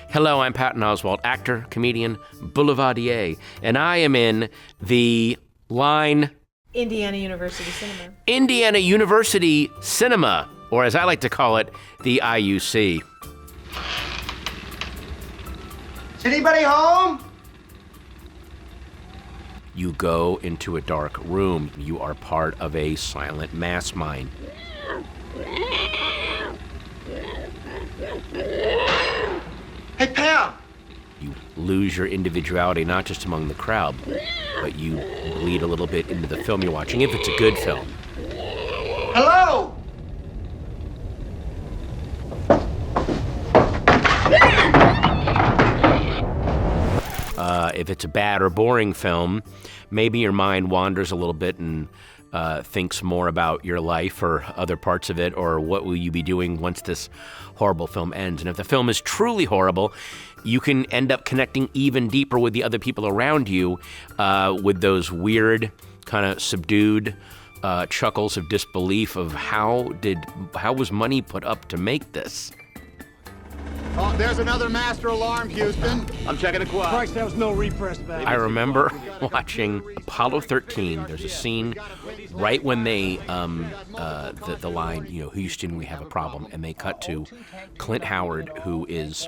Hello, I'm Patton Oswalt, actor, comedian, boulevardier, and I am in the line... Indiana University Cinema. Indiana University Cinema, or as I like to call it, the IUC. Is anybody home? You go into a dark room. You are part of a silent mass mind. Hey, Pam! You lose your individuality, not just among the crowd, but you bleed a little bit into the film you're watching, if it's a good film. Hello? If it's a bad or boring film, maybe your mind wanders a little bit and thinks more about your life or other parts of it, or what will you be doing once this horrible film ends. And if the film is truly horrible, you can end up connecting even deeper with the other people around you with those weird, kind of subdued chuckles of disbelief of how was money put up to make this? Oh, there's another master alarm, Houston. I'm checking the quad. Christ, there was no repress back. I remember watching Apollo 13. There's a scene right when they, the line, Houston, we have a problem. And they cut to Clint Howard, who is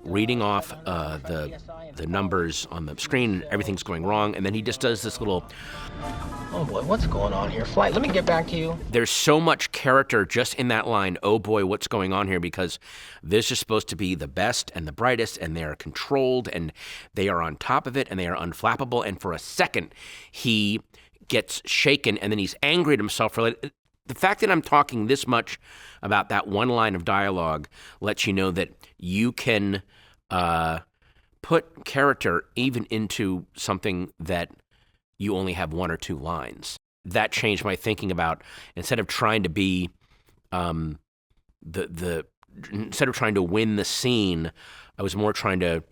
reading off the numbers on the screen. Everything's going wrong. And then he just does this little... Oh boy, what's going on here? Flight, let me get back to you. There's so much character just in that line, oh boy, what's going on here? Because this is supposed to be the best and the brightest, and they are controlled, and they are on top of it, and they are unflappable. And for a second, he gets shaken, and then he's angry at himself for the fact that I'm talking this much about that one line of dialogue lets you know that you can put character even into something that you only have one or two lines. That changed my thinking about, instead of trying to be instead of trying to win the scene, I was more trying to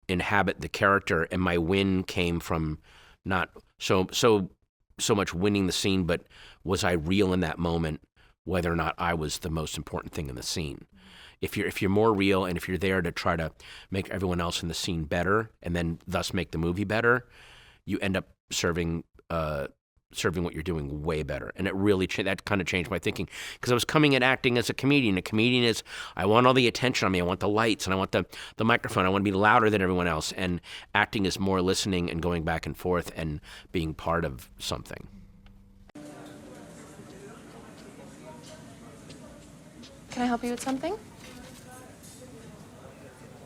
inhabit the character, and my win came from not so much winning the scene, but was I real in that moment, whether or not I was the most important thing in the scene. If you're more real, and if you're there to try to make everyone else in the scene better, and then thus make the movie better, you end up serving what you're doing way better. And it really that kind of changed my thinking, because I was coming at acting as a comedian. A comedian is, I want all the attention on me, I want the lights, and I want the microphone, I want to be louder than everyone else. And acting is more listening and going back and forth and being part of something. Can I help you with something?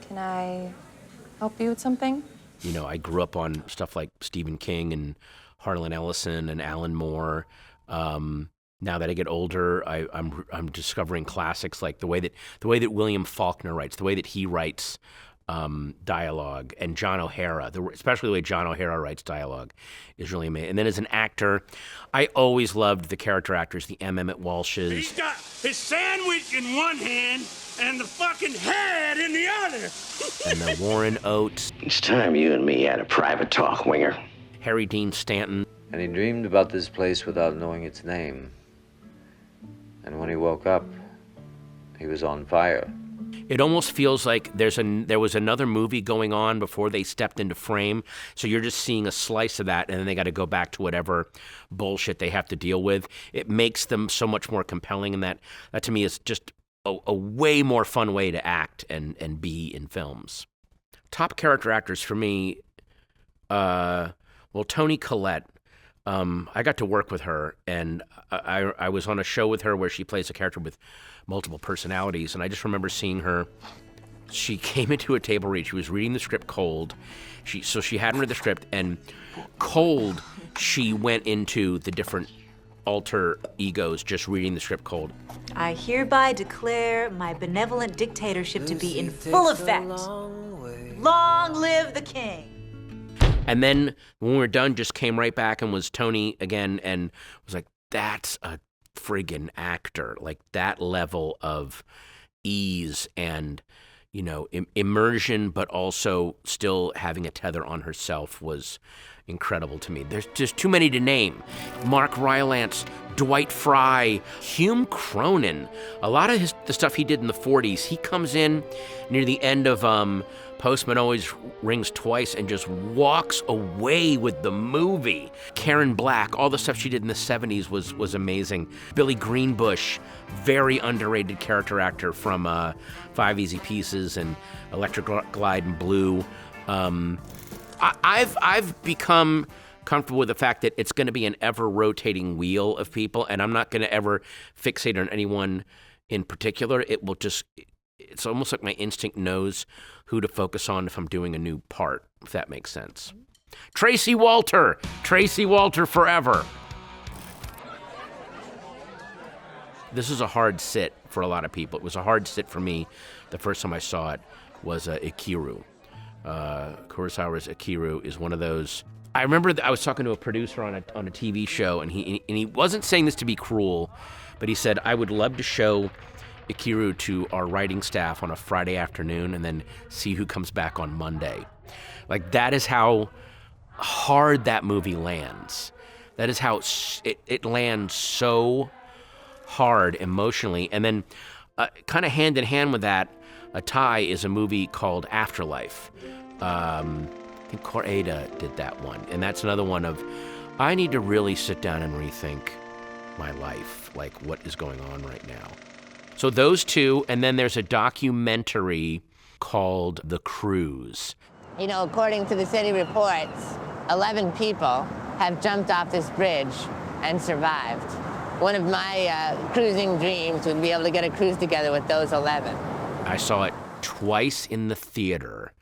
Can I help you with something? I grew up on stuff like Stephen King and Harlan Ellison and Alan Moore. Now that I get older, I'm discovering classics like the way that William Faulkner writes, the way that he writes dialogue, and John O'Hara, especially the way John O'Hara writes dialogue, is really amazing. And then as an actor, I always loved the character actors, the M. Emmett Walshes. He's got his sandwich in one hand and the fucking head in the other. And the Warren Oates. It's time you and me had a private talk, Winger. Harry Dean Stanton. And he dreamed about this place without knowing its name. And when he woke up, he was on fire. It almost feels like there was another movie going on before they stepped into frame, so you're just seeing a slice of that, and then they got to go back to whatever bullshit they have to deal with. It makes them so much more compelling, and that to me is just a way more fun way to act and be in films. Top character actors for me, Toni Collette. I got to work with her, and I was on a show with her where she plays a character with multiple personalities, and I just remember seeing her. She came into a table read. She was reading the script cold. So she hadn't read the script, and cold, she went into the different alter egos just reading the script cold. I hereby declare my benevolent dictatorship to be in full effect. Long live the king. And then when we were done, just came right back and was Toni again, and was like, that's a friggin' actor. Like, that level of ease and, immersion, but also still having a tether on herself was incredible to me. There's just too many to name. Mark Rylance, Dwight Fry, Hume Cronin. A lot of the stuff he did in the 40s, he comes in near the end of Postman Always Rings Twice and just walks away with the movie. Karen Black, all the stuff she did in the 70s was amazing. Billy Greenbush, very underrated character actor from 5 Easy Pieces and Electric Glide and Blue. I've become comfortable with the fact that it's going to be an ever-rotating wheel of people, and I'm not going to ever fixate on anyone in particular. It's almost like my instinct knows who to focus on if I'm doing a new part, if that makes sense. Tracy Walter forever. This is a hard sit for a lot of people. It was a hard sit for me. The first time I saw it was Ikiru. Kurosawa's Ikiru is one of those. I remember I was talking to a producer on a TV show, and he wasn't saying this to be cruel, but he said, I would love to show Ikiru to our writing staff on a Friday afternoon and then see who comes back on Monday. Like, that is how hard that movie lands. That is how it lands so hard emotionally. And then kind of hand in hand with that, a tie is a movie called Afterlife. I think Koreeda did that one. And that's another one of, I need to really sit down and rethink my life, like what is going on right now. So those two, and then there's a documentary called The Cruise. You know, according to the city reports, 11 people have jumped off this bridge and survived. One of my cruising dreams would be able to get a cruise together with those 11. I saw it twice in the theater,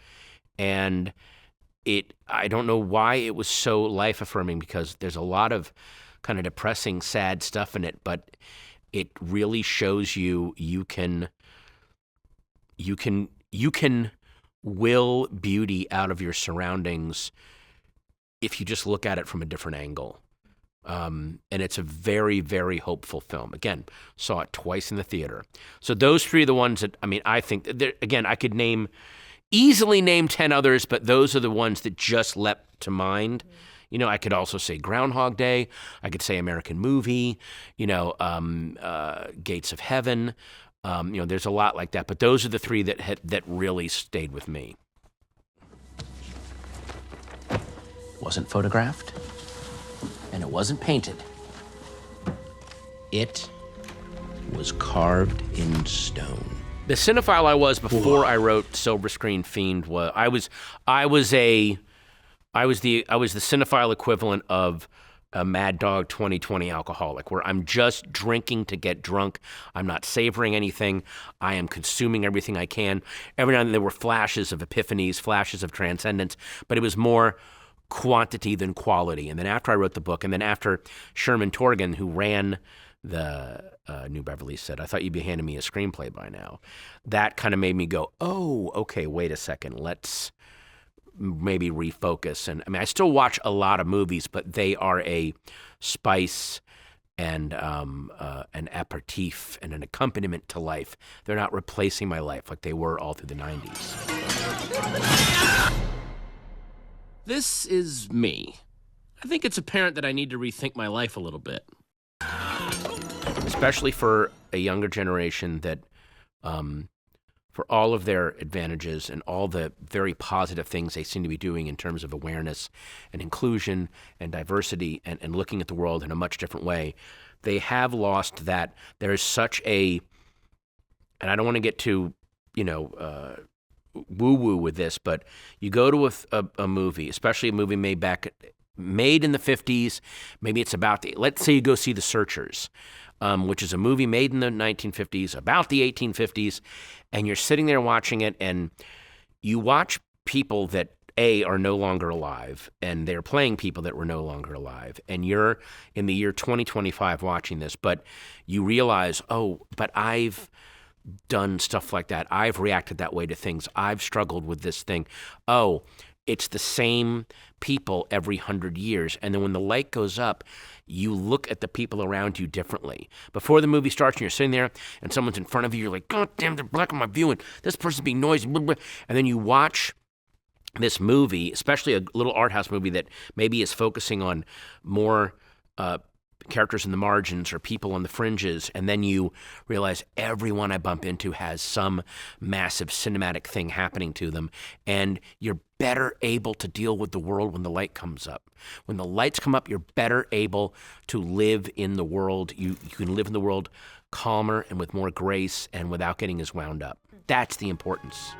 and I don't know why it was so life-affirming, because there's a lot of kind of depressing, sad stuff in it, but it really shows you can will beauty out of your surroundings if you just look at it from a different angle. And it's a very, very hopeful film. Again, saw it twice in the theater. So those three are the ones that, I think, again, I could easily name 10 others, but those are the ones that just leapt to mind. You know, I could also say Groundhog Day. I could say American Movie, Gates of Heaven. There's a lot like that, but those are the three that really stayed with me. Wasn't photographed, and it wasn't painted. It was carved in stone. The cinephile I was before I wrote Silver Screen Fiend was I was the cinephile equivalent of a Mad Dog 2020 alcoholic, where I'm just drinking to get drunk. I'm not savoring anything. I am consuming everything I can. Every now and then there were flashes of epiphanies, flashes of transcendence, but it was more quantity than quality. And then after I wrote the book, and then after Sherman Torgan, who ran the New Beverly, said, I thought you'd be handing me a screenplay by now. That kind of made me go, oh, okay, wait a second, let's maybe refocus. And I still watch a lot of movies, but they are a spice and an aperitif and an accompaniment to life. They're not replacing my life like they were all through the 90s. This is me. I think it's apparent that I need to rethink my life a little bit. Especially for a younger generation that, for all of their advantages and all the very positive things they seem to be doing in terms of awareness and inclusion and diversity and looking at the world in a much different way, they have lost that. There is such a, and I don't want to get too, woo-woo with this, but you go to a movie, especially a movie made in the 50s, maybe it's about let's say you go see The Searchers, which is a movie made in the 1950s about the 1850s, and you're sitting there watching it, and you watch people that are no longer alive, and they're playing people that were no longer alive, and you're in the year 2025 watching this, but you realize, oh, but I've done stuff like that. I've reacted that way to things. I've struggled with this thing. Oh, it's the same people every 100 years. And then when the light goes up, you look at the people around you differently. Before the movie starts and you're sitting there and someone's in front of you, you're like, God damn, they're blocking my view and this person's being noisy. Blah, blah. And then you watch this movie, especially a little art house movie that maybe is focusing on more characters in the margins or people on the fringes, and then you realize everyone I bump into has some massive cinematic thing happening to them, and you're better able to deal with the world when the light comes up. When the lights come up, you're better able to live in the world. You can live in the world calmer and with more grace and without getting as wound up. That's the importance.